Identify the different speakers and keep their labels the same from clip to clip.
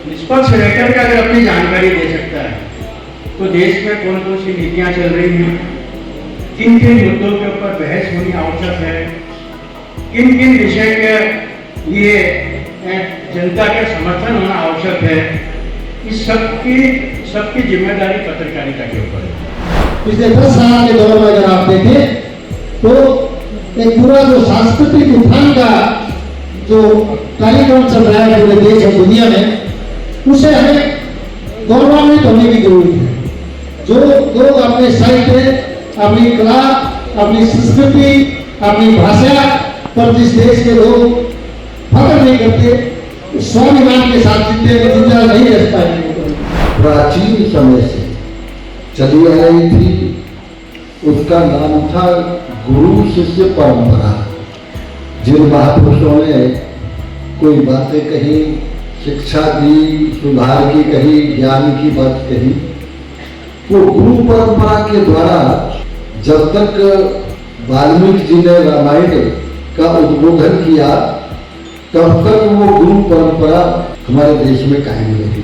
Speaker 1: निष्पक्ष रहकर के अगर अपनी जानकारी दे सकता है तो देश में कौन कौन सी नीतियां चल रही हैं, किन किन मुद्दों के ऊपर बहस होनी आवश्यक है, किन किन विषय के लिए जनता का समर्थन होना आवश्यक है, इस सबकी जिम्मेदारी पत्रकारिता के ऊपर है।
Speaker 2: पिछले 10 साल के दौर में अगर आप देखें तो एक पूरा जो सांस्कृतिक उत्थान का जो कार्यक्रम चल रहा है पूरे देश और दुनिया में, उसे हमें गौरवान्वित होने की जरूरत है। जो लोग अपने साहित्य, अपनी कला, अपनी संस्कृति, अपनी भाषा पर जिस देश के लोग फख्र नहीं करते, स्वाभिमान के साथ जिंदा नहीं रह पाएंगे।
Speaker 3: प्राचीन समय से चली आ रही थी, उसका नाम था गुरु शिष्य परंपरा। जिन महापुरुषों ने कोई बातें कही, शिक्षा दी, सुधार की कही, ज्ञान की बात कही, वो गुरु परंपरा के द्वारा जब तक वाल्मीकि जी ने रामायण का उद्बोधन किया तब तक वो गुरु परंपरा हमारे देश में कायम रही।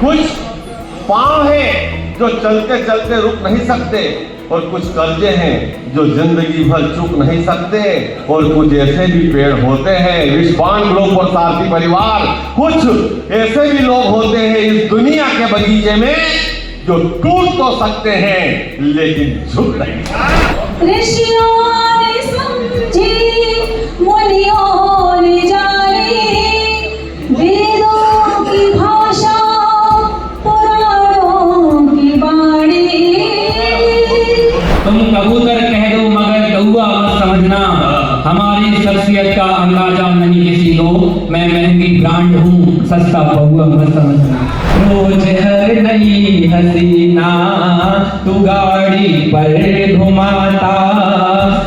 Speaker 4: कुछ पांव हैं जो चलते चलते रुक नहीं सकते, और कुछ कर्जे हैं जो जिंदगी भर चुक नहीं सकते, और कुछ ऐसे भी पेड़ होते हैं विश्वान ग्लोब और सारथी परिवार, कुछ ऐसे भी लोग होते हैं इस दुनिया के बगीचे में जो टूट तो सकते हैं लेकिन झुक नहीं।
Speaker 5: ऋषियों ने समझे, मुनियों ने जाने, वेदों की भाषा, पुराणों की वाणी।
Speaker 6: तुम कबूतर कह दो मगर कौवा मत समझना, हमारी शख्सियत का अंदाजा नहीं किसी को, मैं महंगी ब्रांड हूँ, सस्ता पौवा मत समझना। रोज हर नई हसीना तू गाड़ी पर घुमाता,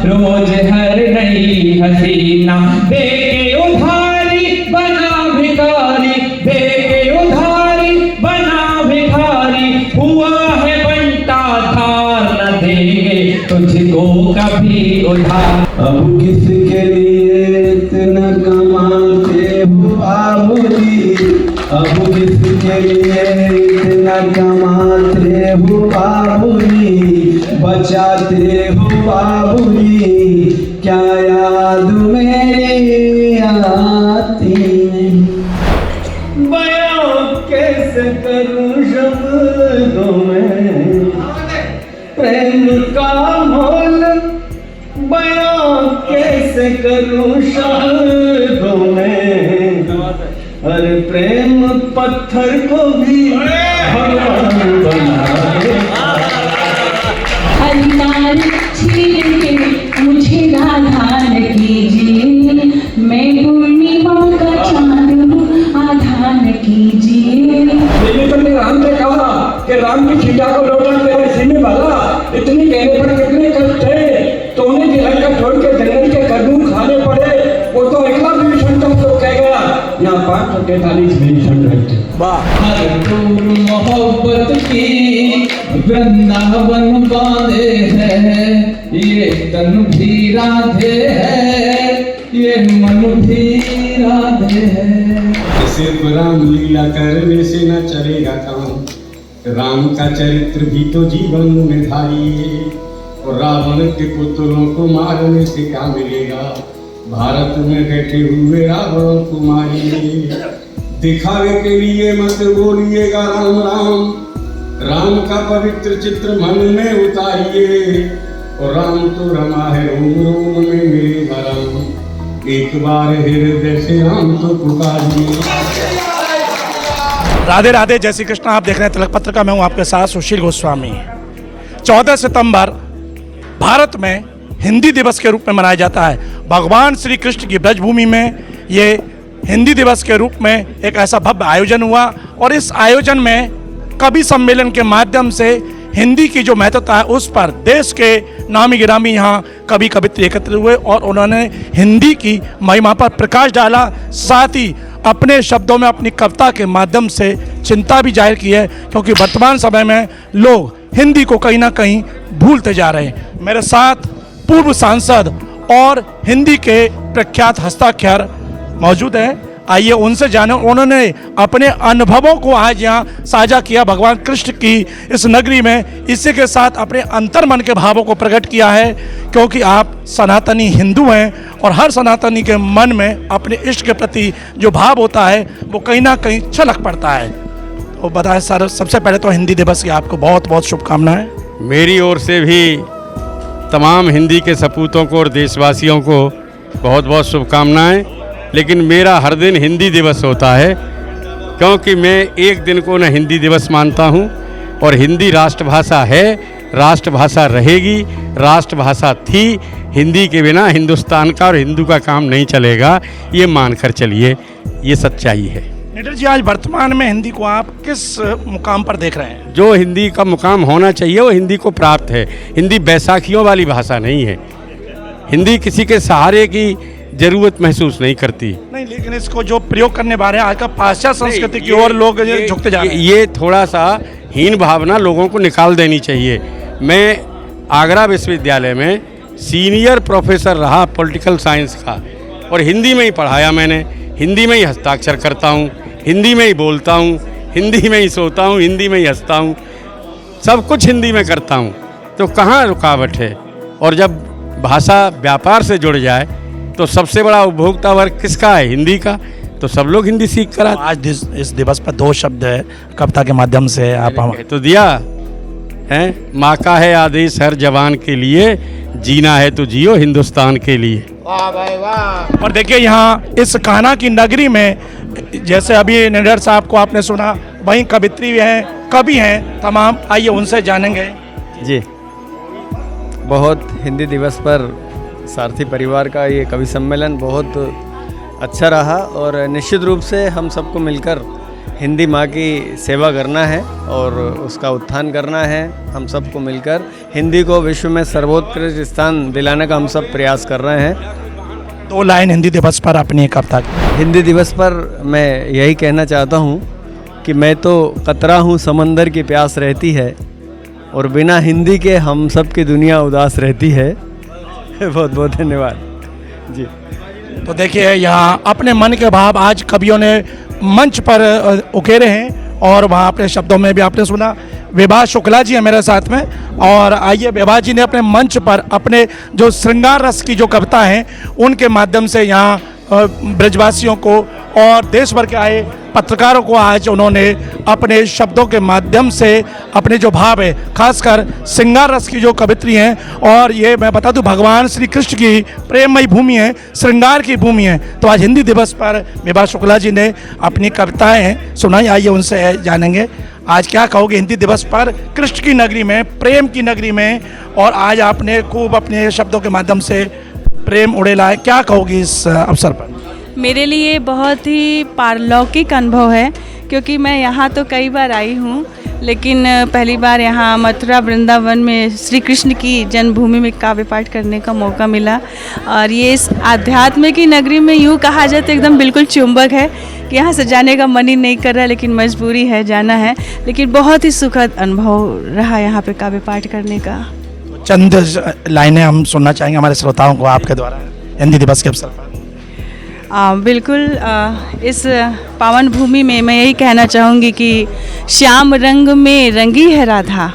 Speaker 6: रोज हर नई हसीना देके उधारी बना भिखारी, देके उधारी बना भिखारी, हुआ है बंटा धार न देंगे तुझको कभी उधार।
Speaker 7: अब किसके लिए इतना कमाते हो बाबूजी, अब किसके लिए इतना कमाते हो बाबूजी, बचाते हो बाबूजी, क्या याद मेरी आती नहीं। बयां कैसे करूं शब्दों में प्रेम का मोल, बयां कैसे करूं शब्दों में, अरे प्रेम पत्थर को भी भगवान बना दे।
Speaker 5: अधिकार छीन के मुझे नादान कीजिए, मैं पूर्णिमा का चांद हूँ, आधान कीजिए।
Speaker 7: लेकिन तुमने राम से कहा कि राम की सीता को लौटा तेरे सीने वाला, इतनी कहने पर कितने कष्ट है, तो उन्हें जिला का छोड़ के जंगल के कदम खाने पड़े, वो तो अगला विभीषण तक तो कहेगा। यहाँ 543 विभीषण रहते।
Speaker 6: हर फूल मोहब्बत की वृंदावन बांधे है, ये तन भी राधे है, ये मन भी राधे है।
Speaker 8: सिर्फ राम लीला करने से न चलेगा काम, राम का चरित्र भी तो जीवन में धारिए, और रावण के पुत्रों को मारने से क्या मिलेगा, भारत में बैठे हुए रावण को मारिए। दिखावे के लिए मत बोलिएगा राम राम, राम का पवित्र चित्र मन में उतारिए, और राम तो रमा है रोम रोम में मेरे भरम, एक बार हृदय से राम तो पुकारिए।
Speaker 9: राधे राधे, जय श्री कृष्ण। आप देख रहे हैं तिलक पत्र का, मैं हूं आपके साथ सुशील गोस्वामी। 14 सितंबर भारत में हिंदी दिवस के रूप में मनाया जाता है। भगवान श्री कृष्ण की ब्रजभूमि में ये हिंदी दिवस के रूप में एक ऐसा भव्य आयोजन हुआ, और इस आयोजन में कवि सम्मेलन के माध्यम से हिंदी की जो महत्वता है उस पर देश के नामी गिरामी यहाँ कवि कवित्री एकत्र हुए और उन्होंने हिंदी की महिमा पर प्रकाश डाला। साथ ही अपने शब्दों में अपनी कविता के माध्यम से चिंता भी जाहिर की है, क्योंकि वर्तमान समय में लोग हिंदी को कहीं ना कहीं भूलते जा रहे हैं। मेरे साथ पूर्व सांसद और हिंदी के प्रख्यात हस्ताक्षर मौजूद हैं। आइए उनसे जाने, उन्होंने अपने अनुभवों को आज यहाँ साझा किया भगवान कृष्ण की इस नगरी में। इसी के साथ अपने अंतर्मन के भावों को प्रकट किया है, क्योंकि आप सनातनी हिंदू हैं और हर सनातनी के मन में अपने इष्ट के प्रति जो भाव होता है वो कहीं ना कहीं छलक पड़ता है। तो बताएं सर, सबसे पहले तो हिंदी दिवस की आपको बहुत बहुत शुभकामनाएं।
Speaker 8: मेरी ओर से भी तमाम हिंदी के सपूतों को और देशवासियों को बहुत बहुत शुभकामनाएं। लेकिन मेरा हर दिन हिंदी दिवस होता है, क्योंकि मैं एक दिन को न हिंदी दिवस मानता हूं, और हिंदी राष्ट्रभाषा है, राष्ट्रभाषा रहेगी, राष्ट्रभाषा थी। हिंदी के बिना हिंदुस्तान का और हिंदू का काम नहीं चलेगा, ये मानकर चलिए, ये सच्चाई है।
Speaker 9: निडर जी, आज वर्तमान में हिंदी को आप किस मुकाम पर देख रहे हैं?
Speaker 8: जो हिंदी का मुकाम होना चाहिए वो हिंदी को प्राप्त है। हिंदी बैसाखियों वाली भाषा नहीं है। हिंदी किसी के सहारे की जरूरत महसूस नहीं करती।
Speaker 9: नहीं, लेकिन इसको जो प्रयोग करने वाले हैं आजकल पाश्चात्य संस्कृति की ओर लोग झुकते जा रहे हैं।
Speaker 8: ये थोड़ा सा हीन भावना लोगों को निकाल देनी चाहिए। मैं आगरा विश्वविद्यालय में सीनियर प्रोफेसर रहा पॉलिटिकल साइंस का, और हिंदी में ही पढ़ाया मैंने। हिंदी में ही हस्ताक्षर करता हूँ, हिंदी में ही बोलता हूँ, हिंदी में ही सोता हूँ, हिंदी में ही हंसता हूँ, सब कुछ हिंदी में करता हूँ। तो कहाँ रुकावट है? और जब भाषा व्यापार से जुड़ जाए तो सबसे बड़ा उपभोक्ता वर्ग किसका है? हिंदी का। तो सब लोग हिंदी सीख कर
Speaker 9: आज इस दिवस पर 2 शब्द है कविता के माध्यम से आप हम
Speaker 8: तो दिया है। माँ का है आदेश हर जवान के लिए, जीना है तो जियो हिंदुस्तान के लिए।
Speaker 9: वाह भाई वाह। और देखिए यहाँ इस कान्हा की नगरी में, जैसे अभी निडर साहब को आपने सुना, वहीं कवित्री भी हैं, कवि हैं तमाम। आइए उनसे जानेंगे।
Speaker 10: जी, बहुत हिंदी दिवस पर सारथी परिवार का ये कवि सम्मेलन बहुत अच्छा रहा, और निश्चित रूप से हम सबको मिलकर हिंदी माँ की सेवा करना है और उसका उत्थान करना है। हम सबको मिलकर हिंदी को विश्व में सर्वोत्कृष्ट स्थान दिलाने का हम सब प्रयास कर रहे हैं।
Speaker 9: 2 लाइन हिंदी दिवस पर अपनी कविता।
Speaker 10: हिंदी दिवस पर मैं यही कहना चाहता हूँ कि मैं तो कतरा हूँ समंदर की प्यास रहती है, और बिना हिंदी के हम सब की दुनिया उदास रहती है। बहुत बहुत धन्यवाद जी।
Speaker 9: तो देखिए यहाँ अपने मन के भाव आज कवियों ने मंच पर उकेरे हैं, और वहाँ अपने शब्दों में भी आपने सुना। विभा शुक्ला जी हैं मेरे साथ में, और आइए विभा जी ने अपने मंच पर अपने जो श्रृंगार रस की जो कविता हैं उनके माध्यम से यहाँ ब्रजवासियों को और देश भर के आए पत्रकारों को आज उन्होंने अपने शब्दों के माध्यम से अपने जो भाव है, खासकर श्रृंगार रस की जो कवित्री हैं, और ये मैं बता दूं भगवान श्री कृष्ण की प्रेममयी भूमि है, श्रृंगार की भूमि है। तो आज हिंदी दिवस पर विभा शुक्ला जी ने अपनी कविताएं सुनाई। आइए उनसे जानेंगे आज क्या कहोगे हिंदी दिवस पर, कृष्ण की नगरी में, प्रेम की नगरी में, और आज आपने खूब अपने शब्दों के माध्यम से प्रेम उड़ेला है। क्या कहोगी इस अवसर पर?
Speaker 11: मेरे लिए बहुत ही पारलौकिक अनुभव है, क्योंकि मैं यहाँ तो कई बार आई हूँ, लेकिन पहली बार यहाँ मथुरा वृंदावन में श्री कृष्ण की जन्मभूमि में काव्य पाठ करने का मौका मिला। और ये इस आध्यात्म की नगरी में यूँ कहा जाए तो एकदम बिल्कुल चुंबक है कि यहाँ से जाने का मन ही नहीं कर रहा, लेकिन मजबूरी है, जाना है। लेकिन बहुत ही सुखद अनुभव रहा यहाँ पे काव्य पाठ करने का।
Speaker 9: चंद लाइनें हम सुनना चाहेंगे हमारे श्रोताओं को आपके द्वारा हिंदी दिवस के अवसर पर।
Speaker 11: बिल्कुल, इस पावन भूमि में मैं यही कहना चाहूँगी कि श्याम रंग में रंगी है राधा,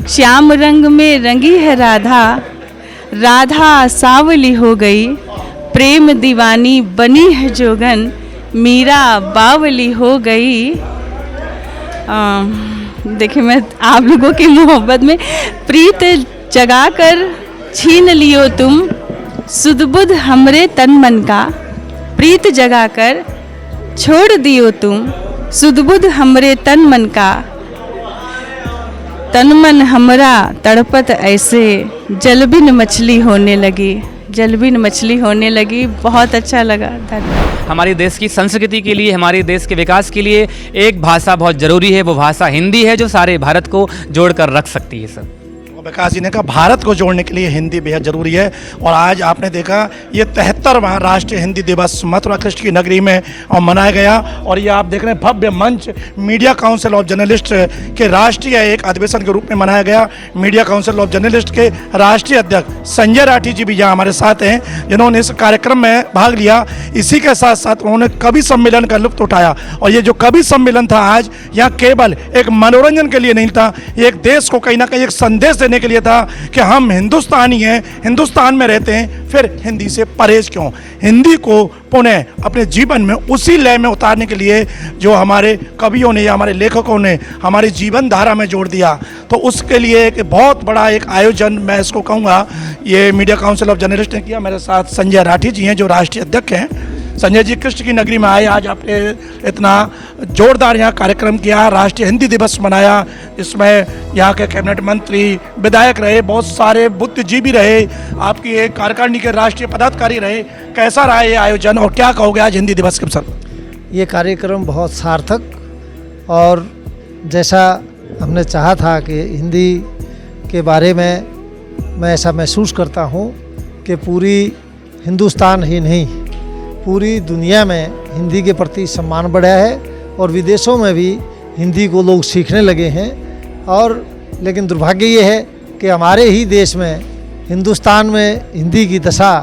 Speaker 11: श्याम रंग में रंगी है राधा, राधा सावली हो गई, प्रेम दीवानी बनी है जोगन, मीरा बावली हो गई। देखिए मैं आप लोगों की मोहब्बत में, प्रीत जगा कर छीन लियो तुम सुध बुध हमरे तन मन का, प्रीत जगा कर छोड़ दियो तुम सुध बुध हमरे तन मन का, तन मन हमरा तड़पत ऐसे जलबिन मछली होने लगी, जलबिन मछली होने लगी। बहुत अच्छा लगा। धन्यवाद।
Speaker 6: हमारे देश की संस्कृति के लिए, हमारे देश के विकास के लिए एक भाषा बहुत ज़रूरी है, वो भाषा हिंदी है, जो सारे भारत को जोड़कर रख सकती है सर।
Speaker 9: विकास जी ने कहा भारत को जोड़ने के लिए हिंदी बेहद जरूरी है। और आज आपने देखा ये 73वां राष्ट्रीय हिंदी दिवस मथुरा कृष्ण की नगरी में मनाया गया। और ये आप देख रहे हैं भव्य मंच मीडिया काउंसिल ऑफ जर्नलिस्ट के राष्ट्रीय एक अधिवेशन के रूप में मनाया गया। मीडिया काउंसिल ऑफ जर्नलिस्ट के राष्ट्रीय अध्यक्ष संजय राठी जी भी यहाँ हमारे साथ हैं, जिन्होंने इस कार्यक्रम में भाग लिया। इसी के साथ साथ उन्होंने कवि सम्मेलन का लुत्फ उठाया। और ये जो कवि सम्मेलन था आज यहाँ केवल एक मनोरंजन के लिए नहीं था, ये एक देश को कहीं ना कहीं एक संदेश देने के लिए था कि हम हिंदुस्तानी हैं, हिंदुस्तान में रहते हैं, फिर हिंदी से परहेज क्यों। हिंदी को पुनः अपने जीवन में उसी लय में उतारने के लिए जो हमारे कवियों ने या हमारे लेखकों ने हमारी जीवन धारा में जोड़ दिया, तो उसके लिए एक बहुत बड़ा एक आयोजन मैं इसको कहूँगा ये मीडिया काउंसिल ऑफ जर्नलिस्ट ने किया। मेरे साथ संजय राठी जी हैं जो राष्ट्रीय अध्यक्ष हैं। संजय जी, कृष्ण की नगरी में आए, आज आपने इतना जोरदार यहाँ कार्यक्रम किया, राष्ट्रीय हिंदी दिवस मनाया, इसमें यहाँ के कैबिनेट मंत्री, विधायक रहे, बहुत सारे बुद्धिजीवी रहे, आपकी एक कार्यकारिणी के राष्ट्रीय पदाधिकारी रहे। कैसा रहा ये आयोजन और क्या कहोगे आज हिंदी दिवस के अवसर पर?
Speaker 2: ये कार्यक्रम बहुत सार्थक और जैसा हमने चाहा था कि हिंदी के बारे में मैं ऐसा महसूस करता हूँ कि पूरी हिंदुस्तान ही नहीं पूरी दुनिया में हिंदी के प्रति सम्मान बढ़ा है और विदेशों में भी हिंदी को लोग सीखने लगे हैं। और लेकिन दुर्भाग्य ये है कि हमारे ही देश में हिंदुस्तान में हिंदी की दशा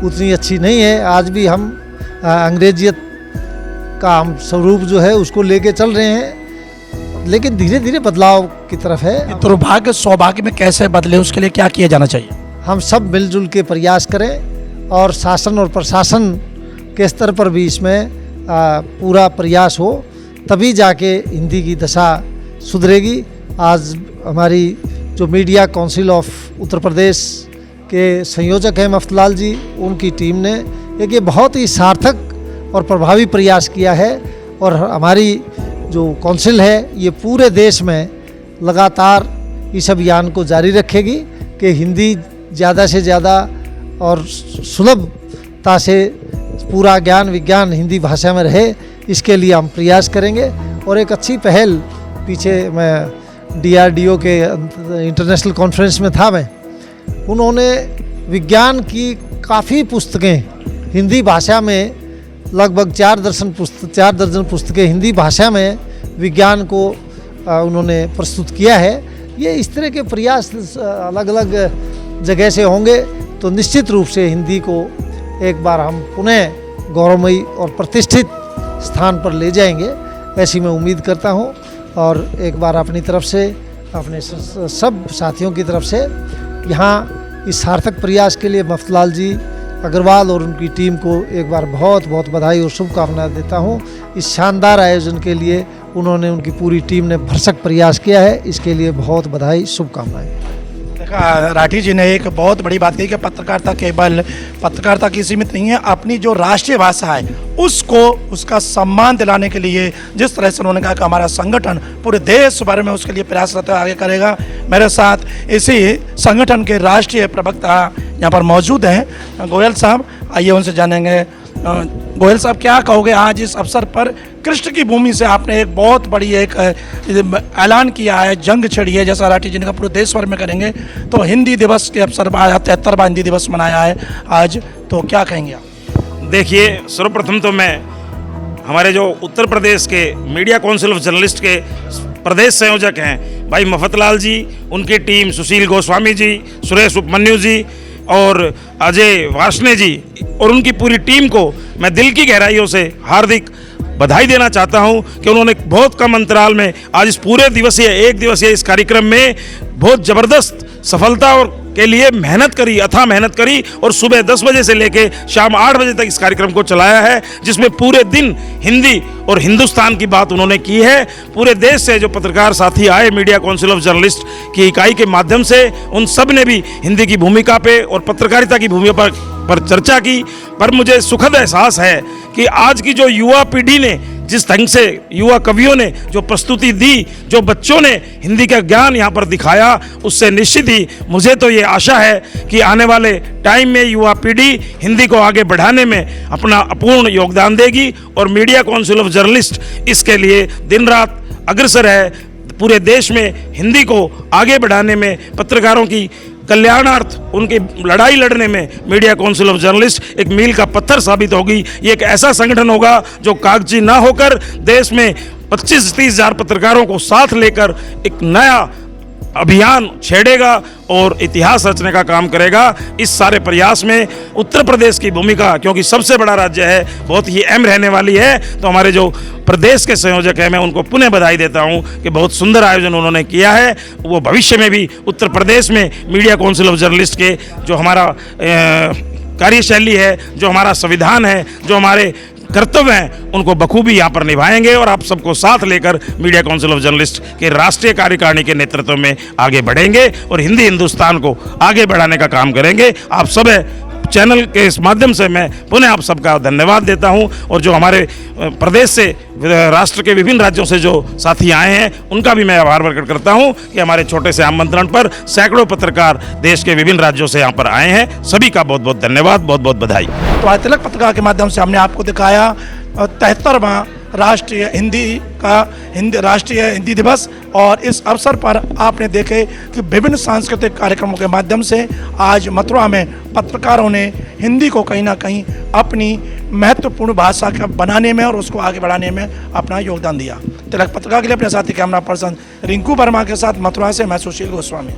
Speaker 2: उतनी अच्छी नहीं है। आज भी हम अंग्रेजियत का हम स्वरूप जो है उसको लेके चल रहे हैं, लेकिन धीरे धीरे बदलाव की तरफ है।
Speaker 9: दुर्भाग्य सौभाग्य में कैसे बदले, उसके लिए क्या किया जाना चाहिए?
Speaker 2: हम सब मिलजुल के प्रयास करें और शासन और प्रशासन के स्तर पर भी इसमें पूरा प्रयास हो, तभी जाके हिंदी की दशा सुधरेगी। आज हमारी जो media council of Uttar Pradesh के संयोजक हैं मफ्तलाल जी, उनकी टीम ने एक ये बहुत ही सार्थक और प्रभावी प्रयास किया है। और हमारी जो काउंसिल है ये पूरे देश में लगातार इस अभियान को जारी रखेगी कि हिंदी ज़्यादा से ज़्यादा और सुलभता से पूरा ज्ञान विज्ञान हिंदी भाषा में रहे, इसके लिए हम प्रयास करेंगे। और एक अच्छी पहल, पीछे मैं DRDO के इंटरनेशनल कॉन्फ्रेंस में था मैं, उन्होंने विज्ञान की काफ़ी पुस्तकें हिंदी भाषा में, लगभग 4 दर्जन पुस्तकें हिंदी भाषा में विज्ञान को उन्होंने प्रस्तुत किया है। ये इस तरह के प्रयास अलग अलग जगह से होंगे तो निश्चित रूप से हिंदी को एक बार हम पुनः गौरवमयी और प्रतिष्ठित स्थान पर ले जाएंगे, ऐसी मैं उम्मीद करता हूं। और एक बार अपनी तरफ से, अपने सब साथियों की तरफ से यहाँ इस सार्थक प्रयास के लिए मफ्तलाल जी अग्रवाल और उनकी टीम को एक बार बहुत बहुत बधाई और शुभकामनाएं देता हूं। इस शानदार आयोजन के लिए उन्होंने, उनकी पूरी टीम ने भरसक प्रयास किया है, इसके लिए बहुत बधाई शुभकामनाएं।
Speaker 9: देखा, राठी जी ने एक बहुत बड़ी बात कही कि पत्रकारिता केवल पत्रकारिता की सीमित नहीं है, अपनी जो राष्ट्रीय भाषा है उसको, उसका सम्मान दिलाने के लिए जिस तरह से उन्होंने कहा कि हमारा संगठन पूरे देश भर में उसके लिए प्रयासरत आगे करेगा। मेरे साथ इसी संगठन के राष्ट्रीय प्रवक्ता यहाँ पर मौजूद हैं, गोयल साहब, आइए उनसे जानेंगे। गोयल साहब, क्या कहोगे आज इस अवसर पर? कृष्ण की भूमि से आपने एक बहुत बड़ी एक ऐलान किया है, जंग छड़ी है, जैसा राठी जी ने कहा पूरे देश भर में करेंगे, तो हिंदी दिवस के अवसर पर 73वां हिंदी दिवस मनाया है आज, तो क्या कहेंगे आप?
Speaker 12: देखिए, सर्वप्रथम तो मैं हमारे जो उत्तर प्रदेश के मीडिया काउंसिल ऑफ जर्नलिस्ट के प्रदेश संयोजक हैं भाई मफतलाल जी, उनकी टीम, सुशील गोस्वामी जी, सुरेश उपमन्यु जी और अजय वार्ष्णेय जी और उनकी पूरी टीम को मैं दिल की गहराइयों से हार्दिक बधाई देना चाहता हूं कि उन्होंने बहुत कम अंतराल में आज इस पूरे दिवसीय, एक दिवसीय इस कार्यक्रम में बहुत ज़बरदस्त सफलता और के लिए मेहनत करी, अथाह मेहनत करी और सुबह 10 बजे से लेके शाम 8 बजे तक इस कार्यक्रम को चलाया है, जिसमें पूरे दिन हिंदी और हिंदुस्तान की बात उन्होंने की है। पूरे देश से जो पत्रकार साथी आए मीडिया काउंसिल ऑफ जर्नलिस्ट की इकाई के माध्यम से, उन सब ने भी हिंदी की भूमिका पे और पत्रकारिता की भूमिका पर चर्चा की। पर मुझे सुखद एहसास है कि आज की जो युवा पीढ़ी ने जिस ढंग से, युवा कवियों ने जो प्रस्तुति दी, जो बच्चों ने हिंदी का ज्ञान यहाँ पर दिखाया, उससे निश्चित ही मुझे तो ये आशा है कि आने वाले टाइम में युवा पीढ़ी हिंदी को आगे बढ़ाने में अपना अपूर्ण योगदान देगी और मीडिया काउंसिल ऑफ जर्नलिस्ट इसके लिए दिन रात अग्रसर है। पूरे देश में हिंदी को आगे बढ़ाने में, पत्रकारों की कल्याणार्थ उनकी लड़ाई लड़ने में मीडिया काउंसिल ऑफ जर्नलिस्ट एक मील का पत्थर साबित होगी। ये एक ऐसा संगठन होगा जो कागजी ना होकर देश में 25-30 हज़ार पत्रकारों को साथ लेकर एक नया अभियान छेड़ेगा और इतिहास रचने का काम करेगा। इस सारे प्रयास में उत्तर प्रदेश की भूमिका, क्योंकि सबसे बड़ा राज्य है, बहुत ही अहम रहने वाली है। तो हमारे जो प्रदेश के संयोजक हैं, मैं उनको पुनः बधाई देता हूं कि बहुत सुंदर आयोजन उन्होंने किया है। वो भविष्य में भी उत्तर प्रदेश में मीडिया काउंसिल ऑफ जर्नलिस्ट के जो हमारा कार्यशैली है, जो हमारा संविधान है, जो हमारे कर्तव्य हैं, उनको बखूबी यहाँ पर निभाएंगे और आप सबको साथ लेकर मीडिया काउंसिल ऑफ जर्नलिस्ट के राष्ट्रीय कार्यकारिणी के नेतृत्व में आगे बढ़ेंगे और हिंदी हिंदुस्तान को आगे बढ़ाने का काम करेंगे। आप सब चैनल के इस माध्यम से मैं पुनः आप सबका धन्यवाद देता हूं और जो हमारे प्रदेश से, राष्ट्र के विभिन्न राज्यों से जो साथी आए हैं, उनका भी मैं आभार प्रकट करता हूं कि हमारे छोटे से आमंत्रण पर सैकड़ों पत्रकार देश के विभिन्न राज्यों से यहाँ पर आए हैं। सभी का बहुत बहुत धन्यवाद, बहुत बहुत बधाई।
Speaker 9: तो आज तिलक पत्रिका के माध्यम से हमने आपको दिखाया 73वां राष्ट्रीय हिंदी दिवस, और इस अवसर पर आपने देखे कि विभिन्न सांस्कृतिक कार्यक्रमों के माध्यम से आज मथुरा में पत्रकारों ने हिंदी को कहीं ना कहीं अपनी महत्वपूर्ण भाषा का बनाने में और उसको आगे बढ़ाने में अपना योगदान दिया। तिलक पत्रिका के लिए अपने साथी कैमरा पर्सन रिंकू वर्मा के साथ मथुरा से मैं सुशील गोस्वामी।